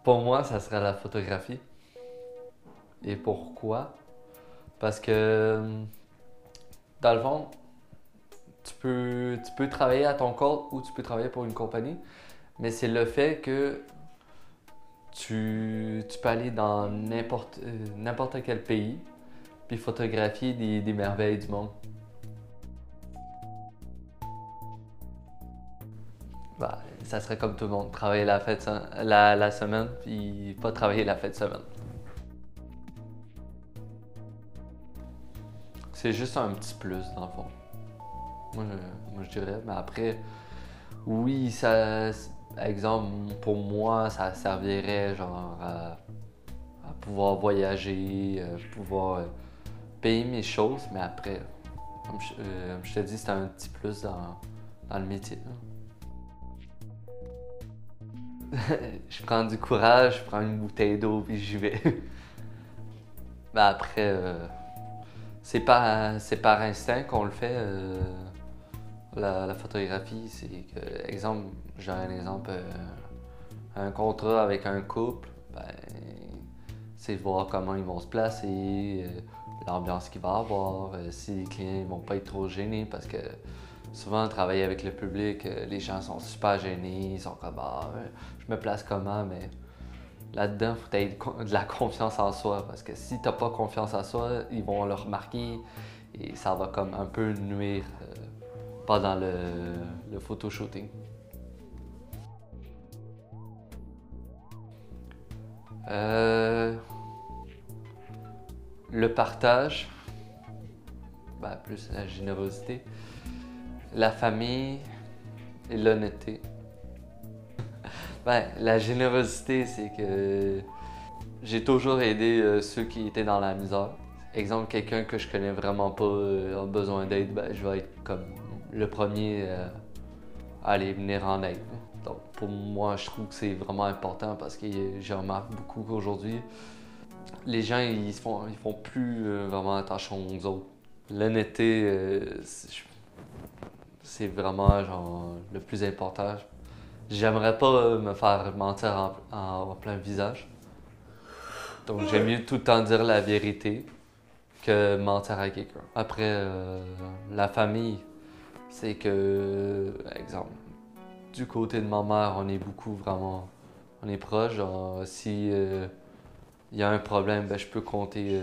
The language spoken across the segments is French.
Pour moi, ça serait la photographie. Et pourquoi? Parce que, dans le fond, tu peux travailler à ton compte ou tu peux travailler pour une compagnie, mais c'est le fait que tu peux aller dans n'importe quel pays puis photographier des merveilles du monde. Bah, ça serait comme tout le monde, travailler la semaine puis pas travailler la fête de semaine. C'est juste un petit plus dans le fond. Moi, je dirais, mais après, oui, ça, exemple, pour moi, ça servirait genre à pouvoir voyager, pouvoir payer mes choses, mais après, comme je te dis, c'est un petit plus dans le métier. Je prends du courage, je prends une bouteille d'eau puis j'y vais. Mais après, c'est par instinct qu'on le fait. La photographie, c'est que, exemple, j'ai un exemple, un contrat avec un couple, ben, c'est voir comment ils vont se placer, l'ambiance qu'il va avoir, si les clients ne vont pas être trop gênés parce que souvent, travailler avec le public, les gens sont super gênés, ils sont comme je me place comment, mais là-dedans, il faut avoir de la confiance en soi parce que si t'as pas confiance en soi, ils vont le remarquer et ça va comme un peu nuire pendant le photoshooting. Euh, le partage, ben, plus la générosité, la famille et l'honnêteté. Ben, la générosité, c'est que j'ai toujours aidé ceux qui étaient dans la misère. Exemple, quelqu'un que je connais vraiment pas a besoin d'aide, ben, je vais être comme le premier à aller venir en aide. Donc, pour moi, je trouve que c'est vraiment important parce que je remarque beaucoup qu'aujourd'hui, les gens ils font plus vraiment attention aux autres. L'honnêteté, c'est vraiment genre le plus important. J'aimerais pas me faire mentir en plein visage. Donc j'aime mieux tout le temps dire la vérité que mentir à quelqu'un. Après, la famille, c'est que, exemple, du côté de ma mère, on est beaucoup vraiment, on est proche. Genre, si il y a un problème, ben, je peux compter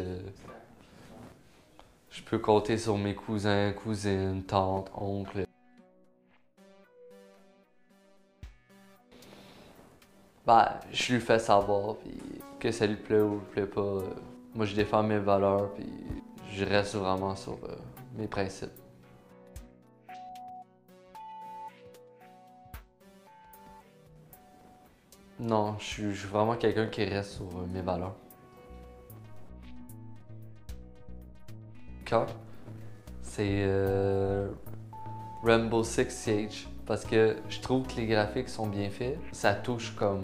sur mes cousins, cousines, tantes, oncles. Ben, je lui fais savoir, puis que ça lui plaît ou lui plaît pas. Moi, je défends mes valeurs, puis je reste vraiment sur mes principes. Non, je suis vraiment quelqu'un qui reste sur mes valeurs. Cœur, c'est Rainbow Six Siege. Parce que je trouve que les graphiques sont bien faits. Ça touche comme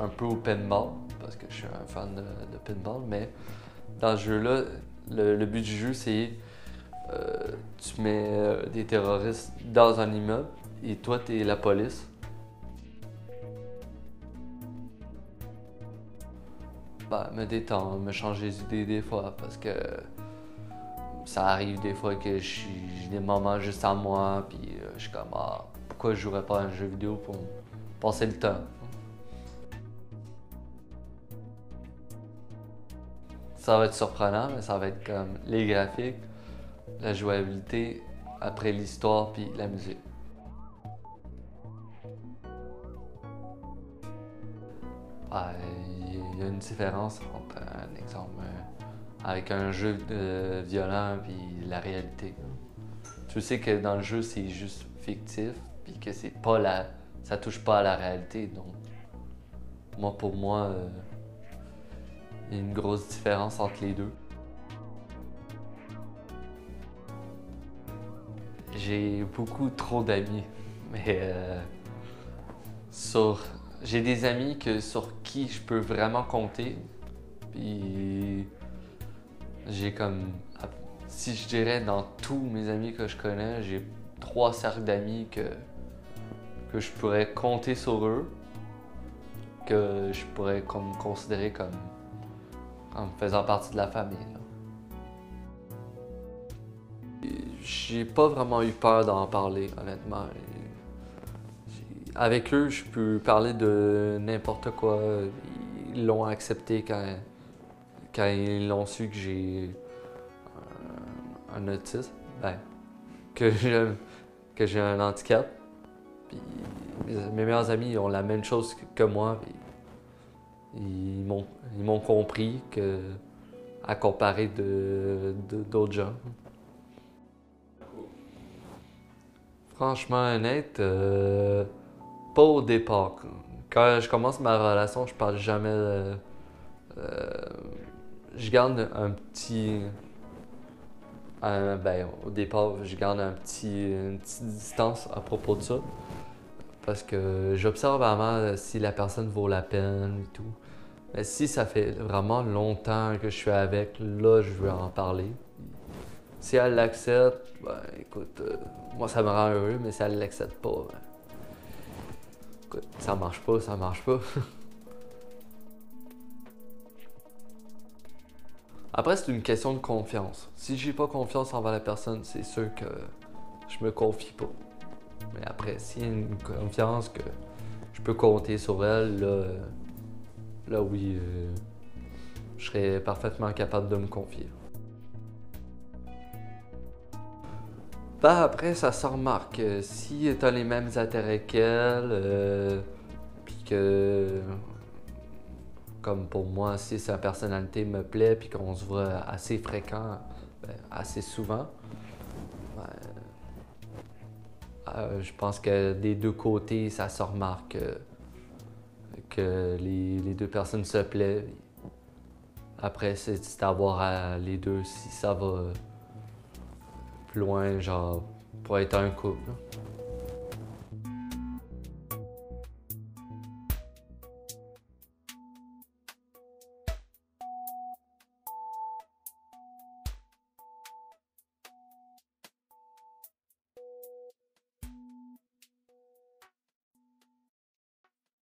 un peu au pinball, parce que je suis un fan de pinball, mais dans ce jeu-là, le but du jeu, c'est tu mets des terroristes dans un immeuble et toi, t'es la police. Bah, me détendre, me changer d'idée des fois, parce que ça arrive des fois que j'ai des moments juste à moi, puis je suis comme, pourquoi je jouerais pas à un jeu vidéo pour passer le temps? Ça va être surprenant, mais ça va être comme les graphiques, la jouabilité, après l'histoire, puis la musique. Ah, il y a une différence entre un exemple avec un jeu violent puis la réalité. Tu sais que dans le jeu c'est juste fictif puis que ça touche pas à la réalité. Donc pour moi, il y a une grosse différence entre les deux. J'ai beaucoup trop d'amis, mais sur j'ai des amis sur qui je peux vraiment compter. Puis j'ai comme. Si je dirais dans tous mes amis que je connais, j'ai 3 cercles d'amis que je pourrais compter sur eux. que je pourrais considérer comme faisant partie de la famille. Là. J'ai pas vraiment eu peur d'en parler, honnêtement. Avec eux, je peux parler de n'importe quoi. Ils l'ont accepté quand ils l'ont su que j'ai un autisme. Ben, que j'ai que j'ai un handicap. Puis mes meilleurs amis ils ont la même chose que moi. Puis ils m'ont compris à comparer d'autres gens. Franchement honnête, pas au départ. Quand je commence ma relation, je parle jamais. Je garde un petit. Ben, au départ, je garde une petite distance à propos de ça. Parce que j'observe avant si la personne vaut la peine et tout. Mais si ça fait vraiment longtemps que je suis avec, là, je veux en parler. Si elle l'accepte, ben écoute, moi ça me rend heureux, mais si elle l'accepte pas, ben, écoute, ça marche pas, ça marche pas. Après, c'est une question de confiance. Si j'ai pas confiance envers la personne, c'est sûr que je me confie pas. Mais après, s'il y a une confiance que je peux compter sur elle, là oui, je serais parfaitement capable de me confier. Ben après, ça se remarque. Si t'as les mêmes intérêts qu'elle, puis que, comme pour moi, si sa personnalité me plaît, puis qu'on se voit assez fréquent, ben, assez souvent, ben, je pense que des deux côtés, ça se remarque que les deux personnes se plaisent. Après, c'est à voir à les deux si ça va plus loin, genre, pour être un couple. Là.